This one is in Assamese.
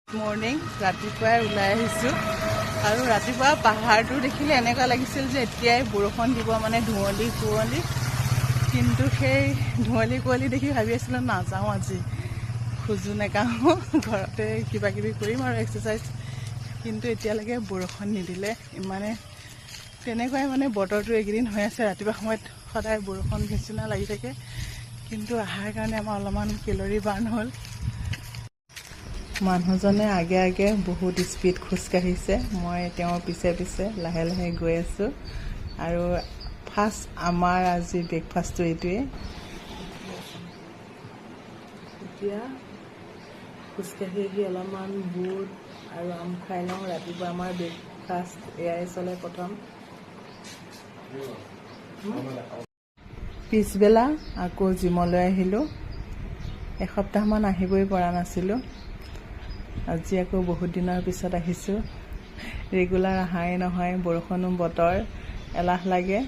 মৰ্ণিং ৰাতিপুৱাই ওলাই আহিছোঁ আৰু ৰাতিপুৱা পাহাৰটো দেখিলে এনেকুৱা লাগিছিল যে এতিয়াই বৰষুণ দিব, মানে ধুঁৱলি কুঁৱলী। কিন্তু সেই ধুঁৱলি কুঁৱলী দেখি ভাবি আছিলোঁ নাযাওঁ, আজি খোজো নেকাঢ়োঁ, ঘৰতে কিবা কিবি কৰিম আৰু এক্সাৰচাইজ। কিন্তু এতিয়ালৈকে বৰষুণ নিদিলে। ইমানে তেনেকুৱাই মানে বতৰটো এইকেইদিন হৈ আছে। ৰাতিপুৱা সময়ত সদায় বৰষুণ নিচিনা লাগি থাকে, কিন্তু অহাৰ কাৰণে আমাৰ অলপমান কেলৰি বাৰ্ণ হ'ল। মানুহজনে আগে আগে বহুত স্পীড খোজকাঢ়িছে, মই তেওঁৰ পিছে পিছে লাহে লাহে গৈ আছোঁ। আৰু ফাৰ্ষ্ট আমাৰ আজি ব্ৰেকফাষ্টটো এইটোৱে। এতিয়া খোজকাঢ়ি আহি অলপমান বুট আৰু আম খাই লওঁ। ৰাতিপুৱা আমাৰ ব্ৰেকফাষ্ট এয়াই চলে প্ৰথম। পিছবেলা আকৌ জিমলৈ আহিলোঁ। এসপ্তাহমান আহিবই পৰা নাছিলোঁ, আজি আকৌ বহুত দিনৰ পিছত আহিছোঁ। ৰেগুলাৰ অহাই নহয়, বৰষুণো বতৰ, এলাহ লাগে।